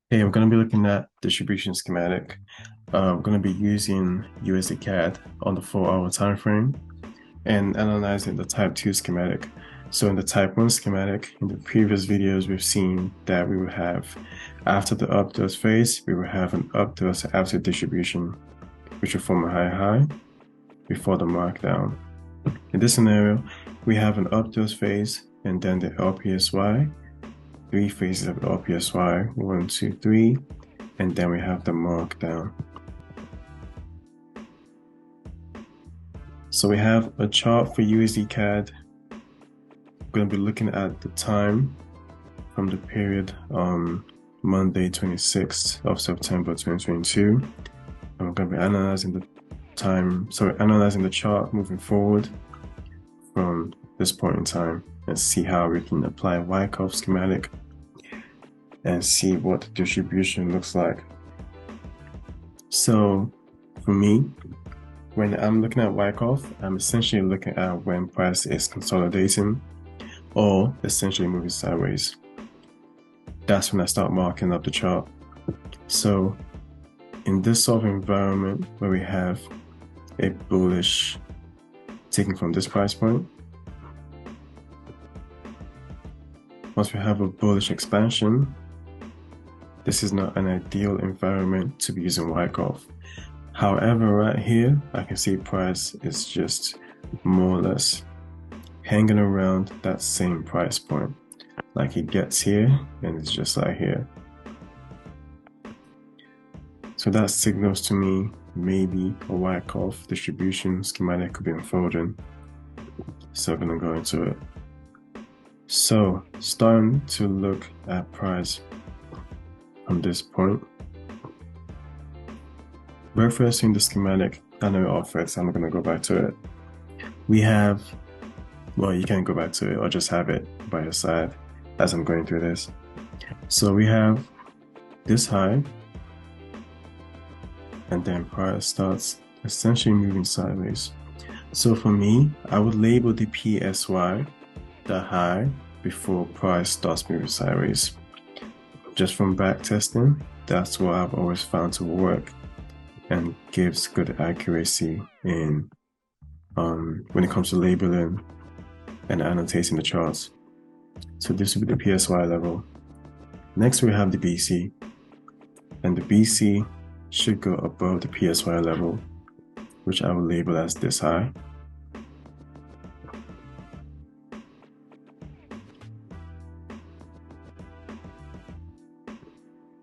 Hey, I'm going to be looking at distribution schematic. I'm going to be using Usdcad on the 4-hour time frame and analyzing the type 2 schematic. So in the type 1 schematic, in the previous videos, we've seen that we will have, after the updose phase, we will have an updose after distribution, which will form a high before the markdown. In this scenario, we have an updose phase and then the LPSY, three phases of LPSY, 1, 2, 3, and then we have the markdown. So we have a chart for USDCAD. We're going to be looking at the time from the period on Monday 26th of September 2022. And we're going to be analyzing the chart moving forward from this point in time and see how we can apply Wyckoff schematic and see what the distribution looks like. So for me, when I'm looking at Wyckoff, I'm essentially looking at when price is consolidating or essentially moving sideways. That's when I start marking up the chart. So in this sort of environment where we have a bullish taking from this price point, once we have a bullish expansion, this is not an ideal environment to be using Wyckoff. However, right here, I can see price is just more or less hanging around that same price point. Like it gets here and it's just like here. So that signals to me maybe a Wyckoff distribution schematic could be unfolding. So I'm gonna go into it. So starting to look at price from this point. Referencing the schematic, I know it offers, so I'm not gonna go back to it. We have, well, you can go back to it or just have it by your side as I'm going through this. So we have this high, and then price starts essentially moving sideways. So for me, I would label the PSY, the high, before price starts moving sideways. Just from back testing, that's what I've always found to work and gives good accuracy in when it comes to labeling and annotating the charts. So this would be the PSY level. Next we have the BC, and the BC should go above the PSY level, which I will label as this high.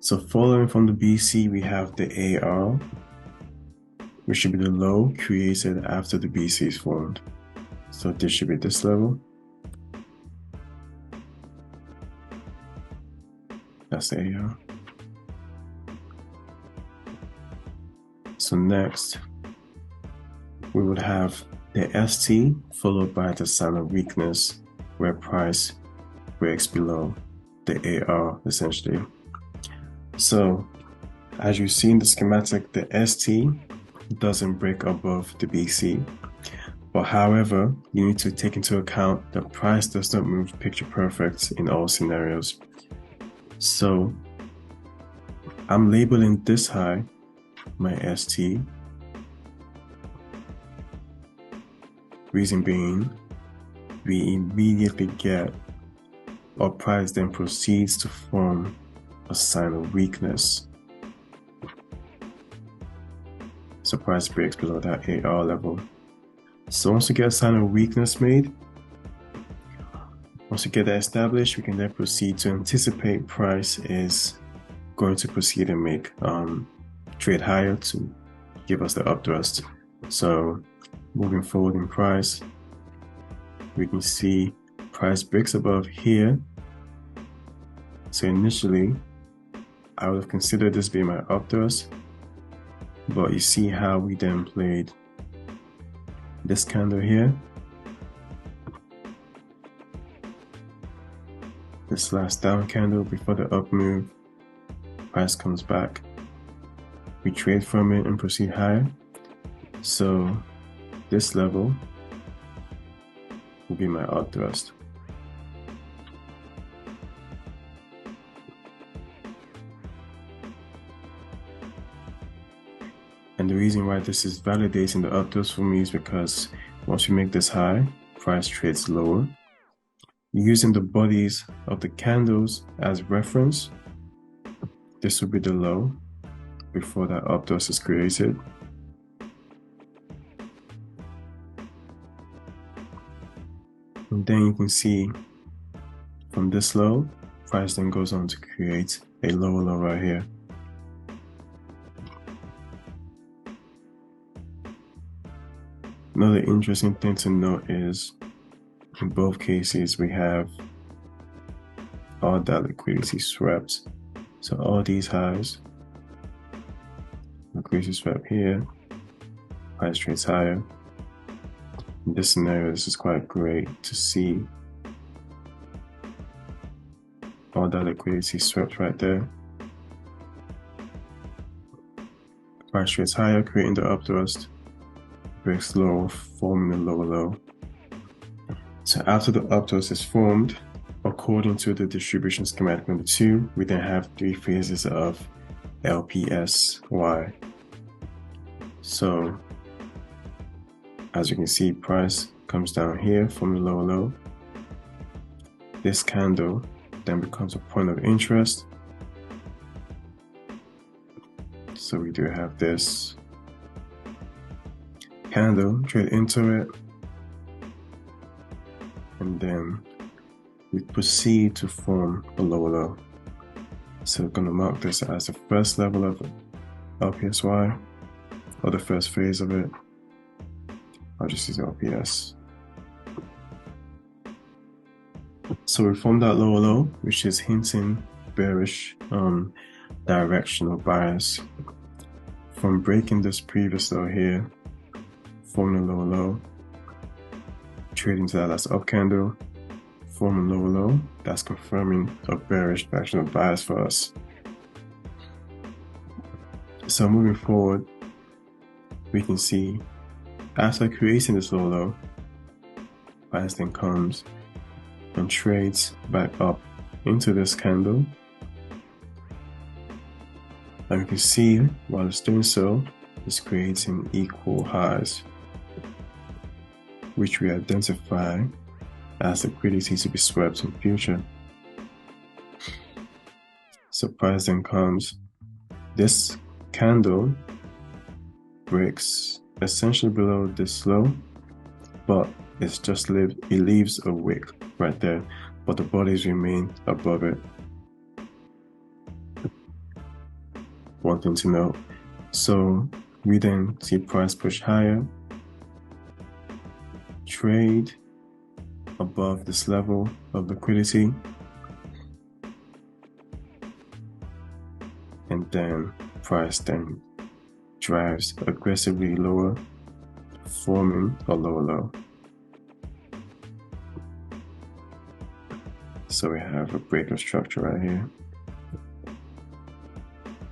So following from the BC, we have the AR, which should be the low created after the BC is formed. So this should be this level. That's the AR. So next, we would have the ST followed by the sign of weakness, where price breaks below the AR essentially. So as you see in the schematic, the ST doesn't break above the BC. But however, you need to take into account that price does not move picture perfect in all scenarios. So I'm labeling this high my ST. Reason being, we immediately get, or price then proceeds to form a sign of weakness. So price breaks below that AR level. So once we get a sign of weakness made, once we get that established, we can then proceed to anticipate price is going to proceed and make trade higher to give us the upthrust. So moving forward in price, we can see price breaks above here. So initially, I would have considered this being my upthrust, but you see how we then played this candle here, this last down candle before the up move. Price comes back, we trade from it and proceed higher. So this level will be my upthrust. reason why this is validating the updos for me is because once we make this high, price trades lower. Using the bodies of the candles as reference, this will be the low before that updos is created. And then you can see from this low, price then goes on to create a lower low right here. Another interesting thing to note is in both cases we have all that liquidity swept. So all these highs, liquidity swept here, price trades higher. In this scenario, this is quite great to see all that liquidity swept right there. Price trades higher, creating the upthrust, breaks low, forming a lower low. So after the upthrust is formed, according to the distribution schematic number 2, we then have 3 phases of LPSY. So as you can see, price comes down here from the lower low. This candle then becomes a point of interest. So we do have this candle, trade into it, and then we proceed to form a lower low. So we're going to mark this as the first level of LPSY, or the first phase of it. I'll just use LPS. So we formed that lower low, which is hinting bearish directional bias. From breaking this previous low here, forming a lower low, trading to that last up candle, forming a lower low, that's confirming a bearish directional bias for us. So moving forward, we can see after creating this lower low, price then comes and trades back up into this candle. And you can see while it's doing so, it's creating equal highs, which we identify as liquidity to be swept in future. So price then comes, this candle breaks essentially below this low, but it's just it leaves a wick right there, but the bodies remain above it. One thing to note. So we then see price push higher, trade above this level of liquidity, and then price then drives aggressively lower, forming a lower low. So we have a break of structure right here.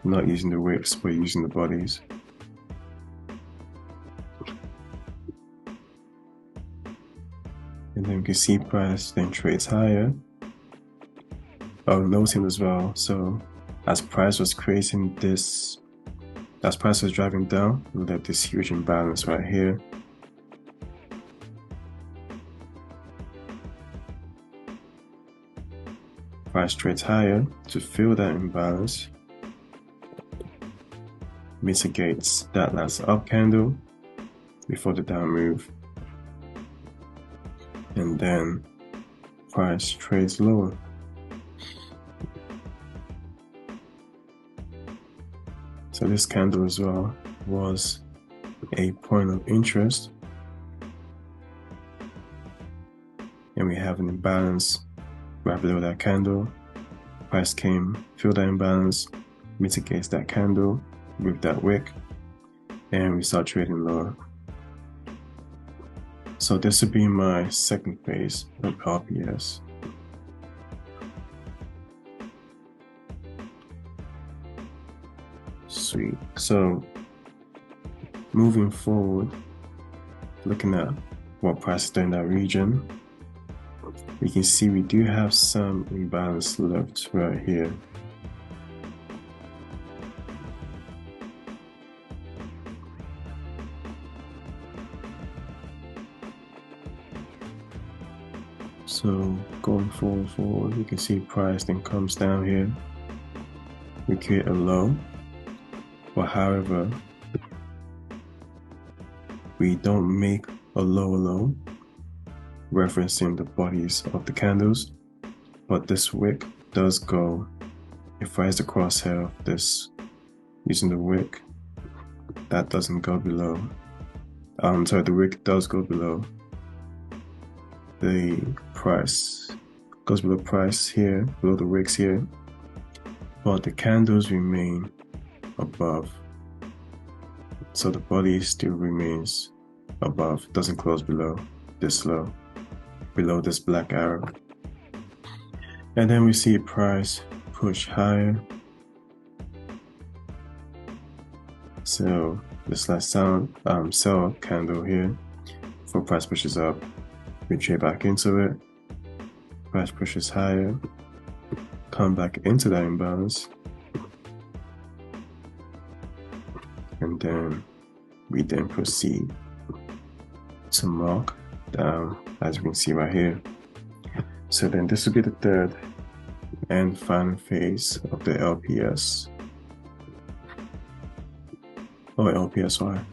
Not using the wicks, but using the bodies. And then we can see price then trades higher. Oh, noting as well. So as price was creating this, as price was driving down, we have this huge imbalance right here. Price trades higher to fill that imbalance, mitigates that last up candle before the down move, and then price trades lower. So this candle as well was a point of interest, and we have an imbalance right below that candle. Price came, filled that imbalance, mitigates that candle with that wick, and we start trading lower. So this would be my second phase of LPS. Sweet. So moving forward, looking at what price is doing in that region, we can see we do have some imbalance left right here. So going forward, you can see price then comes down here. We create a low, but however, we don't make a low referencing the bodies of the candles, but this wick does go, if I use the crosshair of this using the wick, that doesn't go below. Sorry, the wick does go below the price, goes below price here, below the wicks here, but the candles remain above. So the body still remains above, doesn't close below this low, below this black arrow. And then we see price push higher. So this last sell candle here, before price pushes up, we trade back into it. Price pushes higher, come back into that imbalance, and then we then proceed to mark down, as you can see right here. So then this will be the third and final phase of the LPS or LPSY.